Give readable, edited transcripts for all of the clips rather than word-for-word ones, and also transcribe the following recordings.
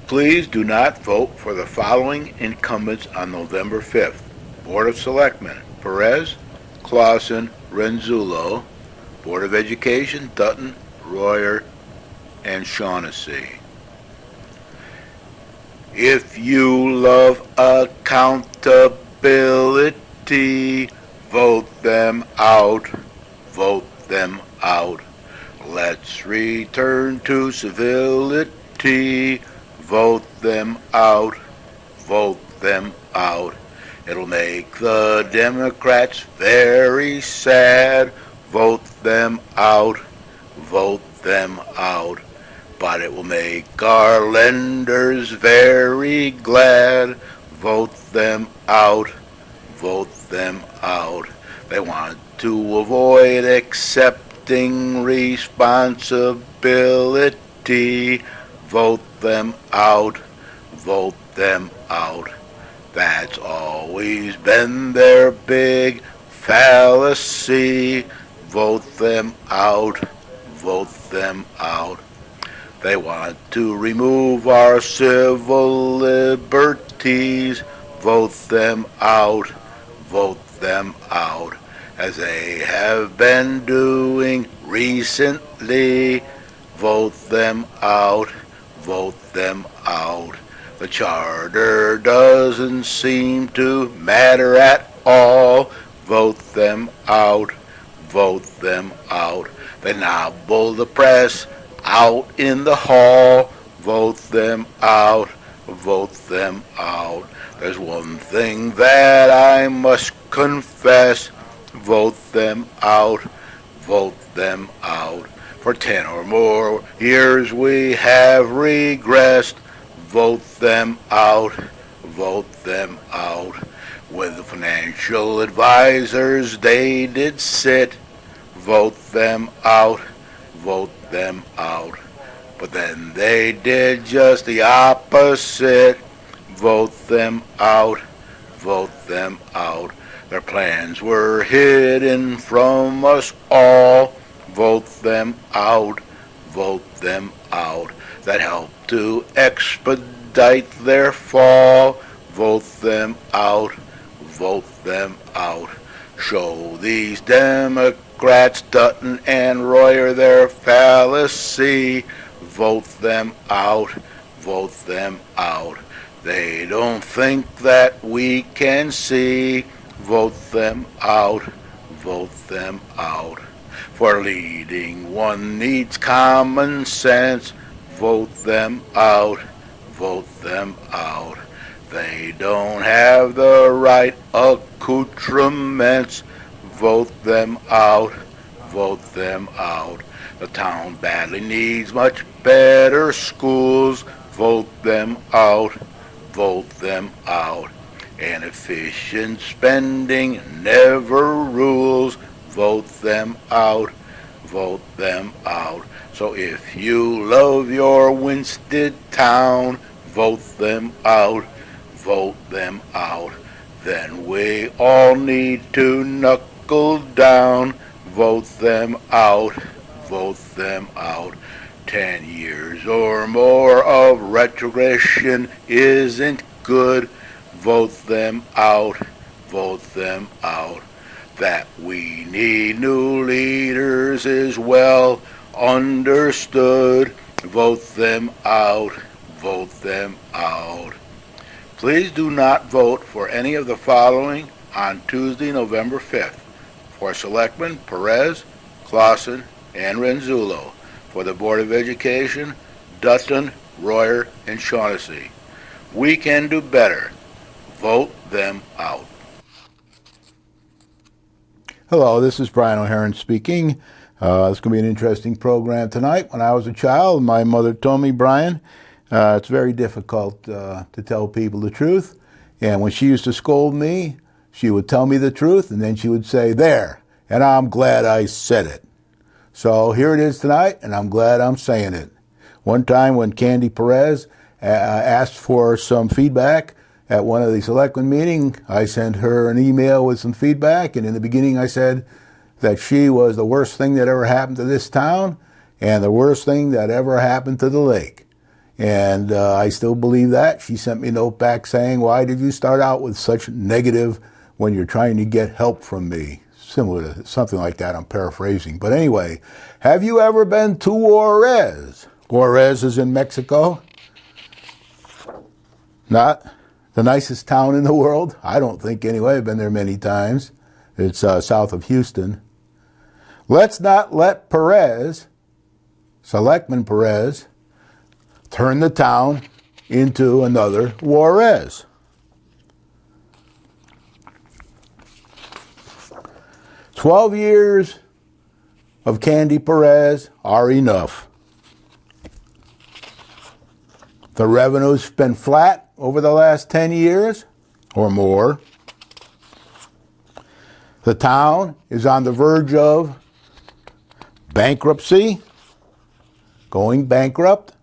Please do not vote for the following incumbents on November 5th. Board of Selectmen, Perez, Clausen, Renzullo. Board of Education, Dutton, Royer, and Shaughnessy. If you love accountability, vote them out. Vote them out. Let's return to civility. Vote them out. Vote them out. It'll make the Democrats very sad. Vote them out. Vote them out. But it will make our lenders very glad. Vote them out. Vote them out. They want to avoid accepting responsibility. Vote them out. Vote them out. That's always been their big fallacy. Vote them out. Vote them out. They want to remove our civil liberties. Vote them out. Vote them out. As they have been doing recently. Vote them out. Vote them out. The charter doesn't seem to matter at all. Vote them out. Vote them out. They nobble the press out in the hall. Vote them out. Vote them out. There's one thing that I must confess. Vote them out. Vote them out. For 10 or more years we have regressed. Vote them out. Vote them out. With the financial advisors they did sit. Vote them out. Vote them out. But then they did just the opposite. Vote them out. Vote them out. Their plans were hidden from us all. Vote them out. Vote them out. That helped to expedite their fall. Vote them out. Vote them out. Show these Democrats, Dutton and Royer, their fallacy. Vote them out. Vote them out. They don't think that we can see. Vote them out. Vote them out. For leading one needs common sense. Vote them out. Vote them out. They don't have the right accoutrements. Vote them out. Vote them out. The town badly needs much better schools. Vote them out. Vote them out. And efficient spending never rules. Vote them out. Vote them out. So if you love your Winsted town, vote them out. Vote them out. Then we all need to knuckle down. Vote them out. Vote them out. 10 years or more of retrogression isn't good. Vote them out. Vote them out. That we need new leaders is well understood. Vote them out. Vote them out. Please do not vote for any of the following on Tuesday, November 5th. For Selectmen, Perez, Clausen, and Renzullo. For the Board of Education, Dutton, Royer, and Shaughnessy. We can do better. Vote them out. Hello, this is Brian O'Hearn speaking. It's going to be an interesting program tonight. When I was a child, my mother told me, Brian, it's very difficult to tell people the truth. And when she used to scold me, she would tell me the truth, and then she would say, there, and I'm glad I said it. So here it is tonight, and I'm glad I'm saying it. One time when Candy Perez asked for some feedback at one of the selectmen meetings, I sent her an email with some feedback, and in the beginning I said that she was the worst thing that ever happened to this town and the worst thing that ever happened to the lake. And I still believe that. She sent me a note back saying, why did you start out with such negative when you're trying to get help from me? Similar to something like that, I'm paraphrasing. But anyway, have you ever been to Juarez? Juarez is in Mexico. Not the nicest town in the world. I don't think anyway. I've been there many times. It's south of Houston. Let's not let Perez, Selectman Perez, turn the town into another Juarez. "12 years of Candy Perez are enough. The revenue's been flat over the last 10 years or more. The town is on the verge of bankruptcy, going bankrupt.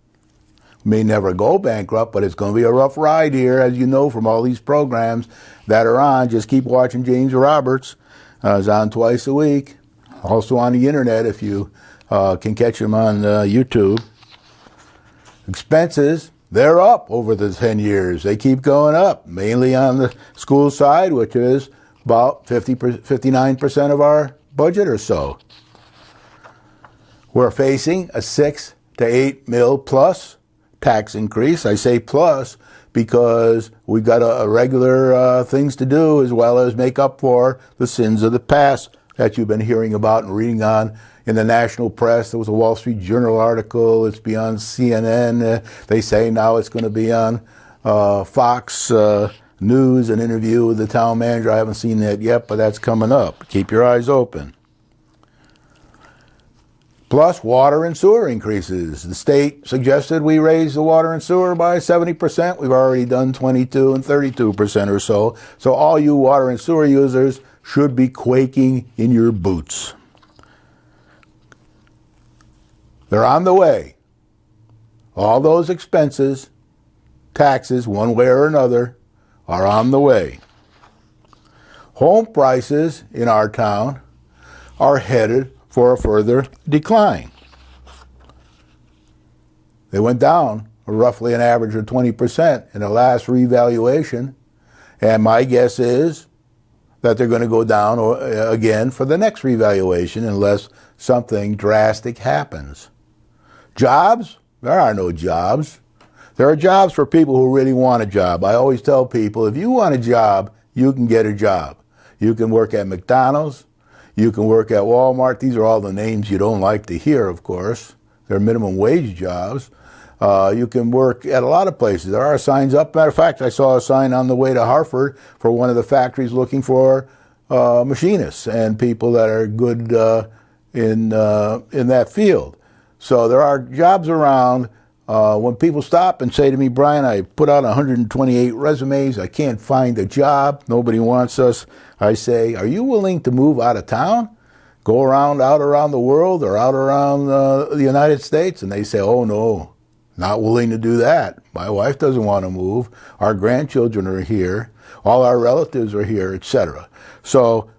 May never go bankrupt, but it's going to be a rough ride here, as you know from all these programs that are on. Just keep watching James Roberts. He's on twice a week. Also on the internet if you can catch him on YouTube. Expenses, they're up over the 10 years. They keep going up, mainly on the school side, which is about 59% of our budget or so. We're facing a 6 to 8 mil plus tax increase. I say plus because we've got a regular things to do as well as make up for the sins of the past that you've been hearing about and reading on in the national press. There was a Wall Street Journal article. It's be on CNN. They say now it's going to be on Fox News, an interview with the town manager. I haven't seen that yet, but that's coming up. Keep your eyes open. Plus water and sewer increases. The state suggested we raise the water and sewer by 70%. We've already done 22 and 32% or so. So all you water and sewer users should be quaking in your boots. They're on the way. All those expenses, taxes, one way or another, are on the way. Home prices in our town are headed for a further decline. They went down roughly an average of 20% in the last revaluation, and my guess is that they're going to go down again for the next revaluation unless something drastic happens. Jobs? There are no jobs. There are jobs for people who really want a job. I always tell people, if you want a job, you can get a job. You can work at McDonald's. You can work at Walmart. These are all the names you don't like to hear, of course. They're minimum wage jobs. You can work at a lot of places. There are signs up. Matter of fact, I saw a sign on the way to Hartford for one of the factories looking for machinists and people that are good in that field. So there are jobs around. When people stop and say to me, Brian, I put out 128 resumes, I can't find a job, nobody wants us, I say, are you willing to move out of town? Go out around the world or out around the United States? And they say, oh no, not willing to do that. My wife doesn't want to move. Our grandchildren are here. All our relatives are here, etc. So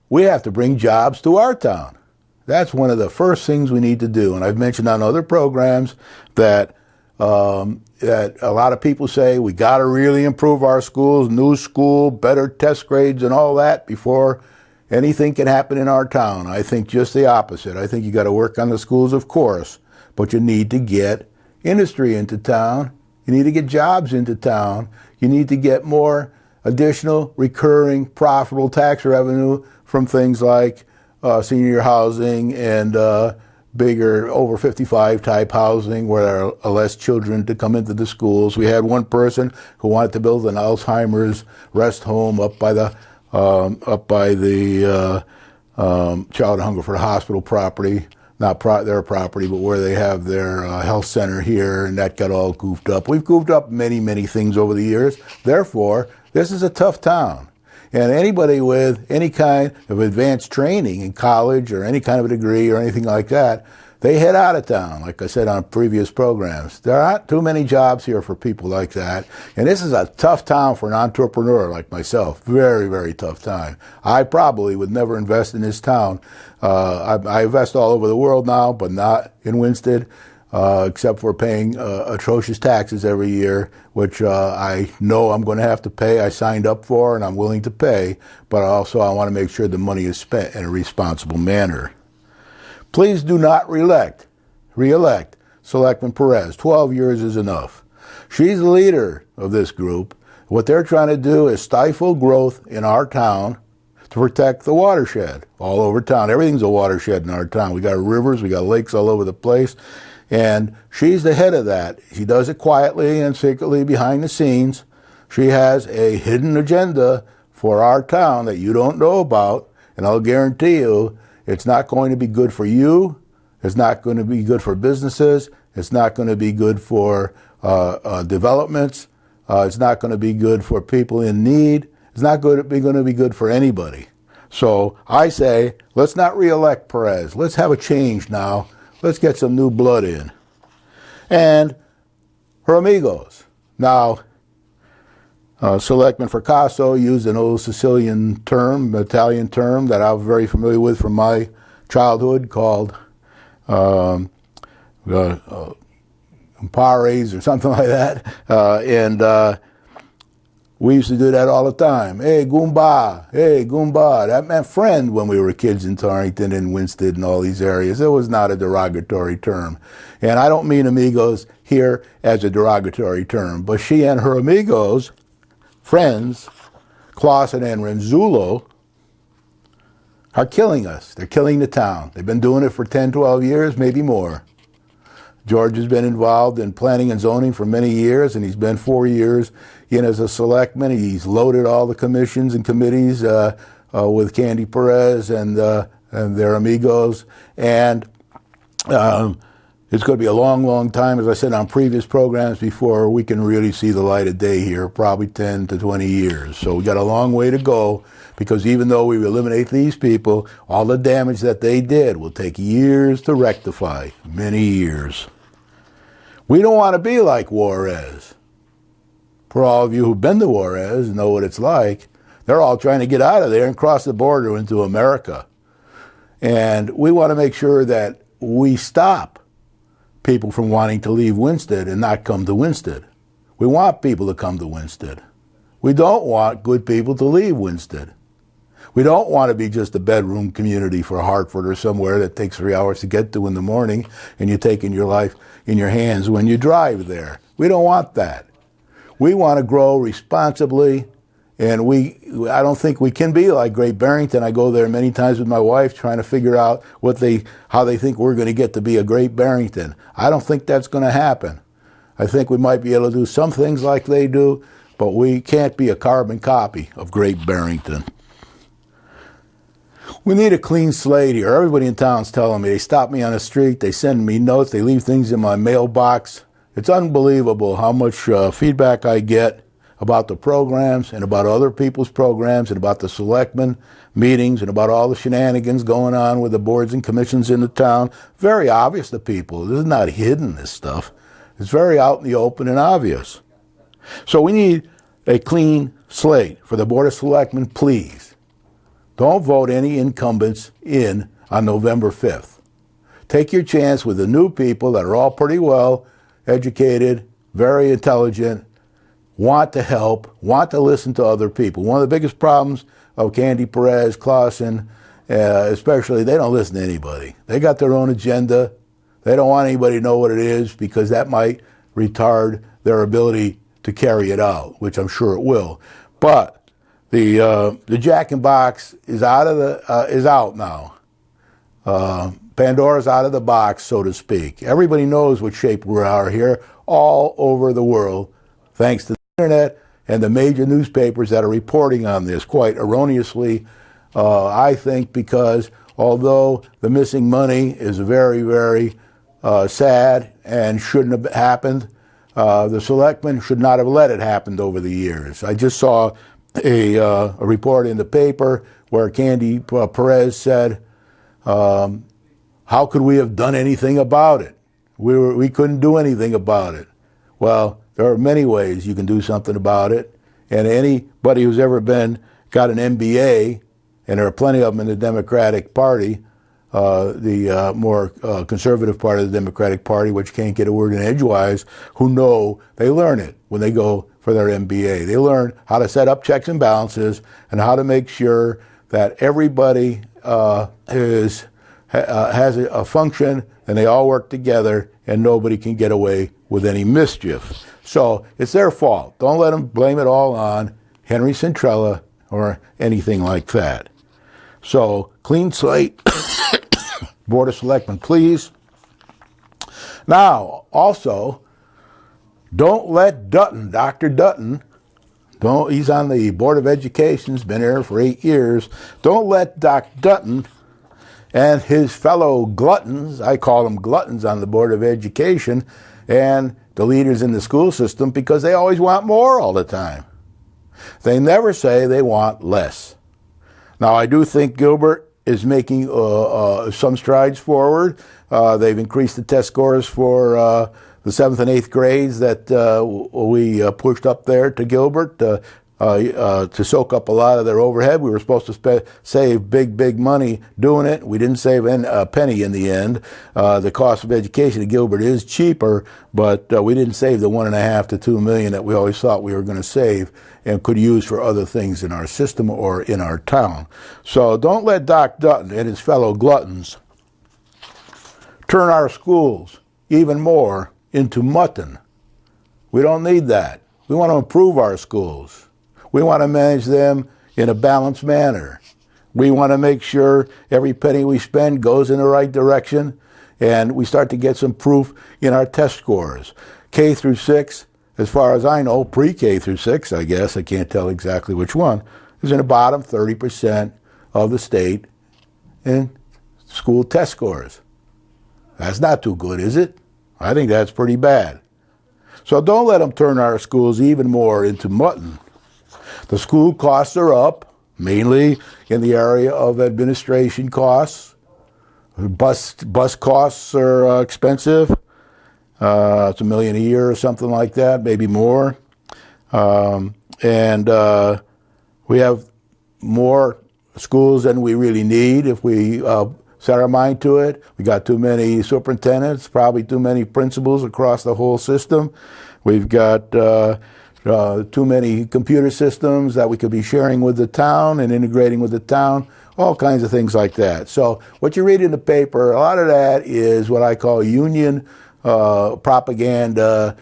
we have to bring jobs to our town. That's one of the first things we need to do. And I've mentioned on other programs that that a lot of people say we got to really improve our schools, new school, better test grades and all that before anything can happen in our town. I think just the opposite. I think you got to work on the schools, of course, but you need to get industry into town. You need to get jobs into town. You need to get more additional recurring profitable tax revenue from things like senior housing and bigger over 55 type housing where there are less children to come into the schools. We had one person who wanted to build an Alzheimer's rest home up by the Child Hungerford Hospital property, not their property, but where they have their health center here, and that got all goofed up. We've goofed up many, many things over the years. Therefore, this is a tough town. And anybody with any kind of advanced training in college or any kind of a degree or anything like that, they head out of town, like I said on previous programs. There aren't too many jobs here for people like that. And this is a tough town for an entrepreneur like myself. Very, very tough time. I probably would never invest in this town. I invest all over the world now, but not in Winsted. except for paying atrocious taxes every year, which I know I'm going to have to pay. I signed up for and I'm willing to pay, but also I want to make sure the money is spent in a responsible manner. Please do not re-elect Selectman Perez. 12 years is enough. She's the leader of this group. What they're trying to do is stifle growth in our town to protect the watershed all over town. Everything's a watershed in our town. We got rivers, we got lakes all over the place, and she's the head of that. She does it quietly and secretly behind the scenes. She has a hidden agenda for our town that you don't know about, and I'll guarantee you it's not going to be good for you. It's not going to be good for businesses. It's not going to be good for developments. It's not going to be good for people in need. It's not going to be good for anybody. So I say, let's not re-elect Perez. Let's have a change now. Let's get some new blood in. And her amigos. Now, Selectman Fracasso used an old Sicilian term, Italian term that I'm very familiar with from my childhood called pares or something like that. We used to do that all the time. Hey, Goomba. Hey, Goomba. That meant friend when we were kids in Torrington and Winsted and all these areas. It was not a derogatory term. And I don't mean amigos here as a derogatory term, but she and her amigos, friends, Clausen and Renzulo, are killing us. They're killing the town. They've been doing it for 10, 12 years, maybe more. George has been involved in planning and zoning for many years, and he's been 4 years in as a selectman. He's loaded all the commissions and committees with Candy Perez and their amigos. And it's going to be a long, long time, as I said on previous programs, before we can really see the light of day here, probably 10 to 20 years. So we got a long way to go, because even though we eliminate these people, all the damage that they did will take years to rectify, many years. We don't want to be like Juarez. For all of you who've been to Juarez and know what it's like, they're all trying to get out of there and cross the border into America. And we want to make sure that we stop people from wanting to leave Winsted and not come to Winsted. We want people to come to Winsted. We don't want good people to leave Winsted. We don't want to be just a bedroom community for Hartford or somewhere that takes 3 hours to get to in the morning and you're taking your life in your hands when you drive there. We don't want that. We want to grow responsibly, and I don't think we can be like Great Barrington. I go there many times with my wife trying to figure out how they think we're going to get to be a Great Barrington. I don't think that's going to happen. I think we might be able to do some things like they do, but we can't be a carbon copy of Great Barrington. We need a clean slate here. Everybody in town's telling me. They stop me on the street. They send me notes. They leave things in my mailbox. It's unbelievable how much feedback I get about the programs and about other people's programs and about the selectmen meetings and about all the shenanigans going on with the boards and commissions in the town. Very obvious to people. This is not hidden, this stuff. It's very out in the open and obvious. So we need a clean slate for the Board of Selectmen, please. Don't vote any incumbents in on November 5th. Take your chance with the new people that are all pretty well educated, very intelligent, want to help, want to listen to other people. One of the biggest problems of Candy Perez, Clausen, especially, they don't listen to anybody. They got their own agenda. They don't want anybody to know what it is, because that might retard their ability to carry it out, which I'm sure it will. But the Jack in Box is out now. Pandora's out of the box, so to speak. Everybody knows what shape we are here all over the world, thanks to the internet and the major newspapers that are reporting on this quite erroneously, I think, because although the missing money is very, very sad and shouldn't have happened, the selectmen should not have let it happen over the years. I just saw a report in the paper where Candy Perez said, how could we have done anything about it? We couldn't do anything about it. Well, there are many ways you can do something about it, and anybody who's ever got an MBA, and there are plenty of them in the Democratic Party, the more conservative part of the Democratic Party, which can't get a word in edgewise, who know they learn it when they go for their MBA. They learn how to set up checks and balances and how to make sure that everybody has a function and they all work together and nobody can get away with any mischief. So it's their fault. Don't let them blame it all on Henry Centrella or anything like that. So clean slate, Board of Selectmen, please. Now, also, don't let Dutton, Dr. Dutton, he's on the Board of Education, he's been here for 8 years. Don't let Dr. Dutton and his fellow gluttons, I call them gluttons on the Board of Education, and the leaders in the school system, because they always want more all the time. They never say they want less. Now, I do think Gilbert is making some strides forward. They've increased the test scores for the 7th and 8th grades that we pushed up there to Gilbert to soak up a lot of their overhead. We were supposed to save big money doing it. We didn't save a penny in the end. The cost of education at Gilbert is cheaper, but we didn't save the $1.5 to $2 million that we always thought we were going to save and could use for other things in our system or in our town. So don't let Doc Dutton and his fellow gluttons turn our schools even more into mutton. We don't need that. We want to improve our schools. We want to manage them in a balanced manner. We want to make sure every penny we spend goes in the right direction, and we start to get some proof in our test scores. K through 6, as far as I know, pre-K through 6, I guess, I can't tell exactly which one, is in the bottom 30% of the state in school test scores. That's not too good, is it? I think that's pretty bad. So don't let them turn our schools even more into mutton. The school costs are up, mainly in the area of administration costs. Bus costs are expensive. It's $1 million a year or something like that, maybe more. And we have more schools than we really need if we set our mind to it. We got too many superintendents, probably too many principals across the whole system. We've got too many computer systems that we could be sharing with the town and integrating with the town, all kinds of things like that. So what you read in the paper, a lot of that is what I call union propaganda,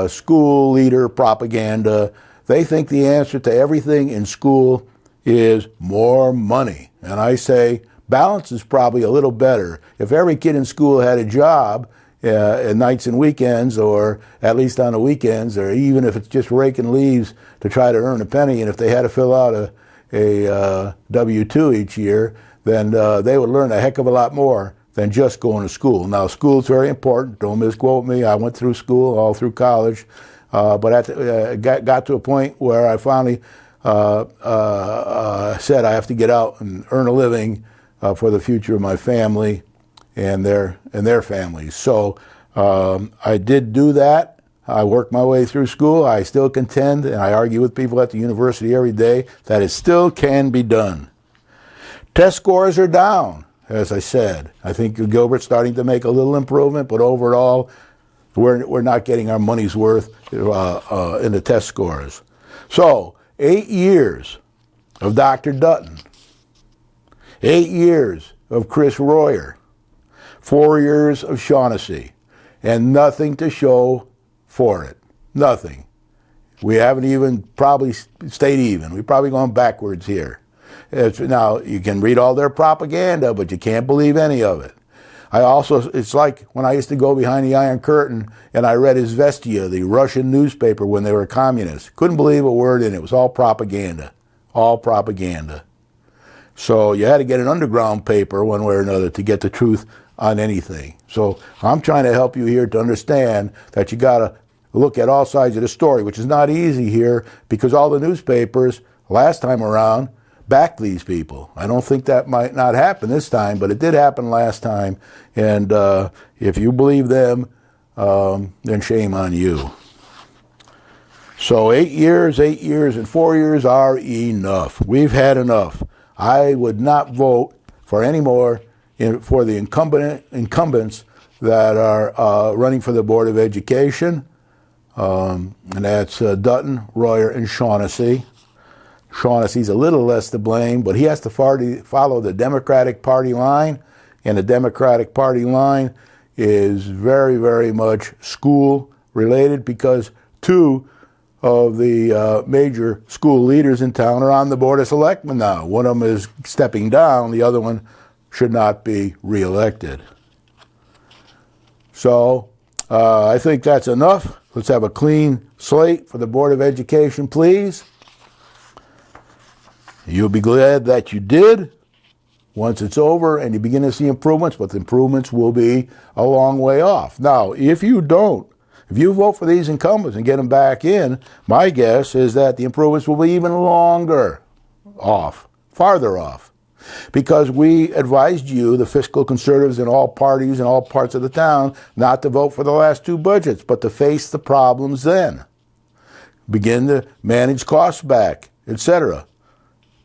school leader propaganda. They think the answer to everything in school is more money. And I say balance is probably a little better. If every kid in school had a job at nights and weekends, or at least on the weekends, or even if it's just raking leaves to try to earn a penny, and if they had to fill out a W-2 each year, then they would learn a heck of a lot more than just going to school. Now, school's very important. Don't misquote me. I went through school, all through college, but got to a point where I finally said I have to get out and earn a living for the future of my family and their families. So I did do that. I worked my way through school. I still contend, and I argue with people at the university every day, that it still can be done. Test scores are down, as I said. I think Gilbert's starting to make a little improvement, but overall, we're not getting our money's worth in the test scores. So, 8 years of Dr. Dutton, 8 years of Chris Royer, 4 years of Shaughnessy, and nothing to show for it. Nothing. We haven't even probably stayed even. We've probably gone backwards here. Now, you can read all their propaganda, but you can't believe any of it. It's like when I used to go behind the Iron Curtain and I read Izvestia, the Russian newspaper when they were communists. Couldn't believe a word in it. It was all propaganda. All propaganda. So you had to get an underground paper one way or another to get the truth on anything. So I'm trying to help you here to understand that you got to look at all sides of the story, which is not easy here because all the newspapers last time around backed these people. I don't think that might not happen this time, but it did happen last time. And if you believe them, then shame on you. So 8 years, and 4 years are enough. We've had enough. I would not vote for any more for the incumbents that are running for the Board of Education, and that's Dutton, Royer, and Shaughnessy. Shaughnessy's a little less to blame, but he has to follow the Democratic Party line, and the Democratic Party line is very, very much school-related because two of the major school leaders in town are on the Board of Selectmen now. One of them is stepping down. The other one should not be reelected. So I think that's enough. Let's have a clean slate for the Board of Education, please. You'll be glad that you did once it's over and you begin to see improvements, but the improvements will be a long way off. Now, if you don't, if you vote for these incumbents and get them back in, my guess is that the improvements will be even longer off, farther off. Because we advised you, the fiscal conservatives in all parties and all parts of the town, not to vote for the last two budgets, but to face the problems then. Begin to manage costs back, etc.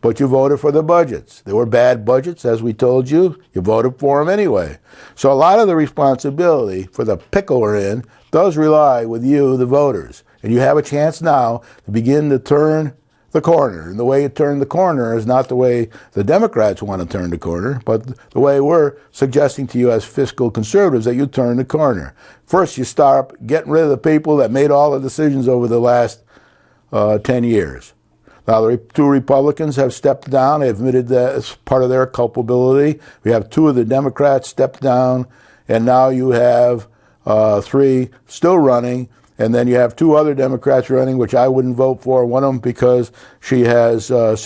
But you voted for the budgets. They were bad budgets, as we told you. You voted for them anyway. So a lot of the responsibility for the pickle we're in does rely with you, the voters. And you have a chance now to begin to turn the corner. And the way you turn the corner is not the way the Democrats want to turn the corner, but the way we're suggesting to you as fiscal conservatives that you turn the corner. First, you start getting rid of the people that made all the decisions over the last 10 years. Now, the two Republicans have stepped down. They admitted that as part of their culpability. We have two of the Democrats stepped down, and now you have three still running, and then you have two other Democrats running, which I wouldn't vote for. One of them because she has a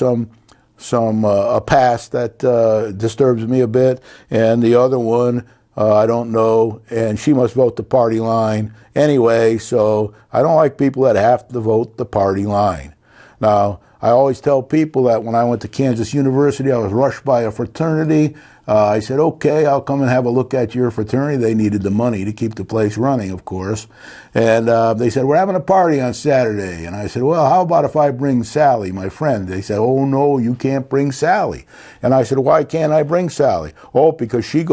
past that disturbs me a bit, and the other one I don't know, and she must vote the party line anyway. So I don't like people that have to vote the party line. Now, I always tell people that when I went to Kansas University, I was rushed by a fraternity. I said, okay, I'll come and have a look at your fraternity. They needed the money to keep the place running, of course. And they said, we're having a party on Saturday. And I said, well, how about if I bring Sally, my friend? They said, oh, no, you can't bring Sally. And I said, why can't I bring Sally? Oh, because she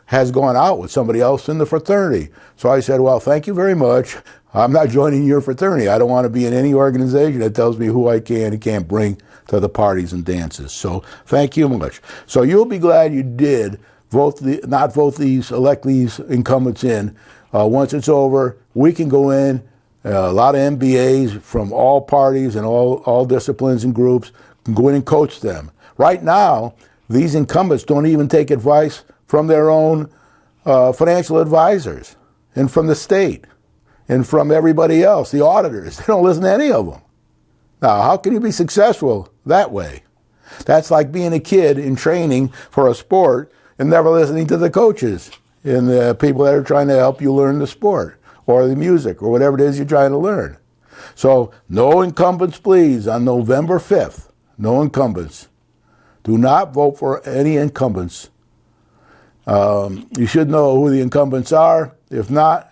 has gone out with somebody else in the fraternity. So I said, well, thank you very much. I'm not joining your fraternity. I don't want to be in any organization that tells me who I can and can't bring to the parties and dances. So thank you much. So you'll be glad you did elect these incumbents in. Once it's over, we can go in, a lot of MBAs from all parties and all disciplines and groups can go in and coach them. Right now, these incumbents don't even take advice from their own financial advisors and from the state. And from everybody else, the auditors. They don't listen to any of them. Now, how can you be successful that way? That's like being a kid in training for a sport and never listening to the coaches and the people that are trying to help you learn the sport or the music or whatever it is you're trying to learn. So, no incumbents, please, on November 5th. No incumbents. Do not vote for any incumbents. You should know who the incumbents are. If not,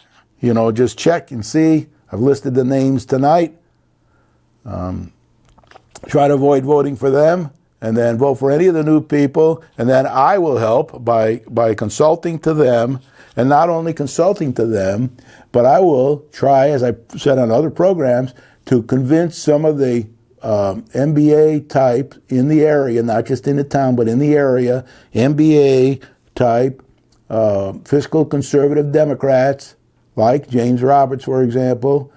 just check and see. I've listed the names tonight. Try to avoid voting for them, and then vote for any of the new people, and then I will help by consulting to them, and not only consulting to them, but I will try, as I said on other programs, to convince some of the MBA type in the area, not just in the town, but in the area, MBA type, fiscal conservative Democrats, like James Roberts, for example.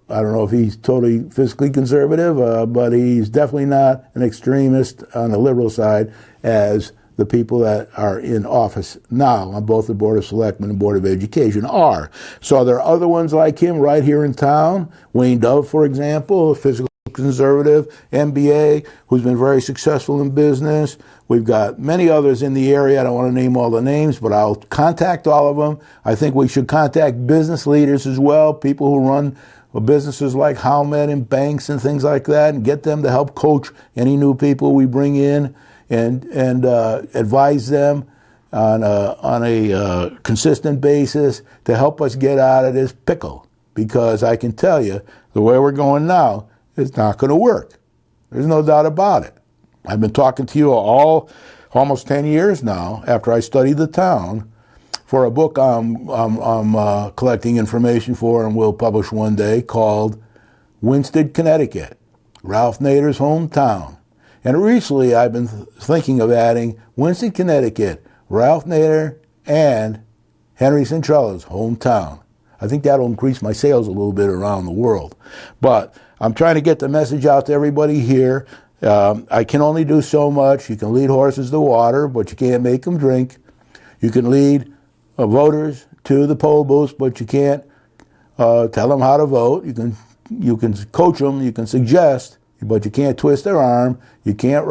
I don't know if he's totally fiscally conservative, but he's definitely not an extremist on the liberal side as the people that are in office now on both the Board of Selectmen and Board of Education are. So there are other ones like him right here in town. Wayne Dove, for example, a fiscal conservative, MBA, who's been very successful in business. We've got many others in the area. I don't want to name all the names, but I'll contact all of them. I think we should contact business leaders as well, people who run businesses like Howmet and banks and things like that, and get them to help coach any new people we bring in and advise them on a consistent basis to help us get out of this pickle. Because I can tell you, the way we're going now, it's not going to work. There's no doubt about it. I've been talking to you all almost 10 years now after I studied the town for a book I'm collecting information for and will publish one day called Winsted, Connecticut, Ralph Nader's hometown. And recently I've been thinking of adding Winsted, Connecticut, Ralph Nader, and Henry Centrella's hometown. I think that'll increase my sales a little bit around the world. But I'm trying to get the message out to everybody here. I can only do so much. You can lead horses to water, but you can't make them drink. You can lead voters to the poll booths, but you can't tell them how to vote. You can coach them, you can suggest, but you can't twist their arm. You can't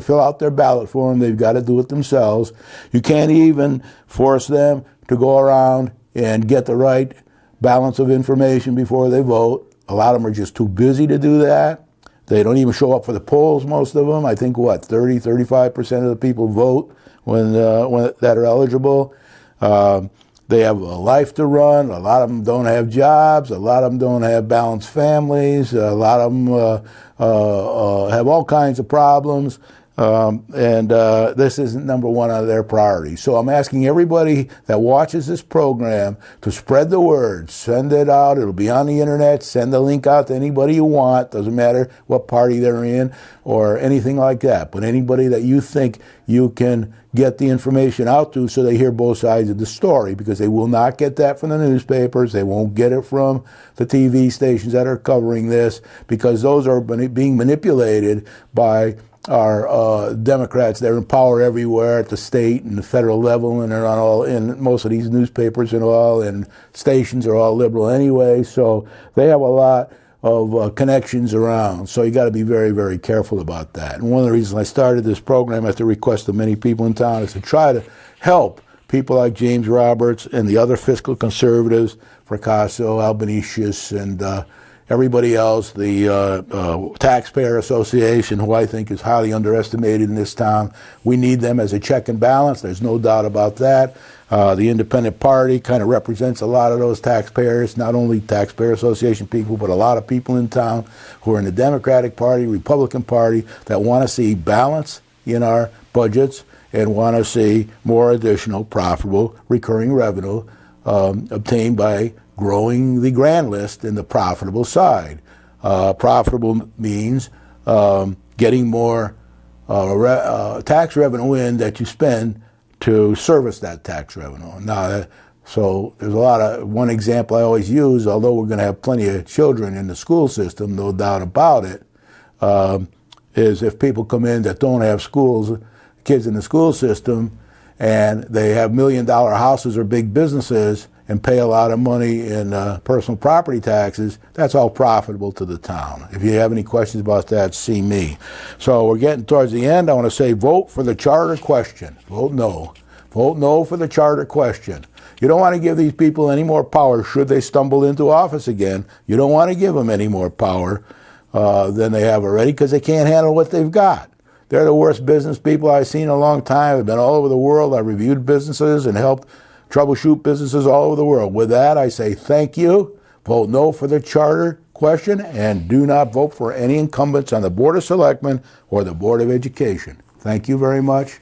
fill out their ballot for them. They've got to do it themselves. You can't even force them to go around and get the right balance of information before they vote. A lot of them are just too busy to do that. They don't even show up for the polls, most of them. I think, 35% of the people vote when that are eligible. They have a life to run. A lot of them don't have jobs. A lot of them don't have balanced families. A lot of them have all kinds of problems. And this isn't number one on their priorities. So I'm asking everybody that watches this program to spread the word. Send it out. It'll be on the internet. Send the link out to anybody you want. Doesn't matter what party they're in or anything like that. But anybody that you think you can get the information out to so they hear both sides of the story, because they will not get that from the newspapers. They won't get it from the TV stations that are covering this, because those are being manipulated by our Democrats. They're in power everywhere at the state and the federal level, and they're on all in most of these newspapers and all, and stations are all liberal anyway. So they have a lot of connections around. So you got to be very, very careful about that. And one of the reasons I started this program at the request of many people in town is to try to help people like James Roberts and the other fiscal conservatives, Fracasso, Albanesius, and everybody else, the Taxpayer Association, who I think is highly underestimated in this town. We need them as a check and balance. There's no doubt about that. The Independent Party kind of represents a lot of those taxpayers, not only Taxpayer Association people, but a lot of people in town who are in the Democratic Party, Republican Party, that want to see balance in our budgets and want to see more additional profitable recurring revenue obtained by growing the grand list in the profitable side. Profitable means getting more tax revenue in that you spend to service that tax revenue. Now, so there's one example I always use, although we're going to have plenty of children in the school system, no doubt about it, is if people come in that don't have kids in the school system, and they have $1 million houses or big businesses and pay a lot of money in personal property taxes, that's all profitable to the town. If you have any questions about that, see me. So we're getting towards the end. I want to say vote for the charter question. Vote no. Vote no for the charter question. You don't want to give these people any more power should they stumble into office again. You don't want to give them any more power than they have already, because they can't handle what they've got. They're the worst business people I've seen in a long time. I've been all over the world. I've reviewed businesses and helped troubleshoot businesses all over the world. With that, I say thank you. Vote no for the charter question, and do not vote for any incumbents on the Board of Selectmen or the Board of Education. Thank you very much.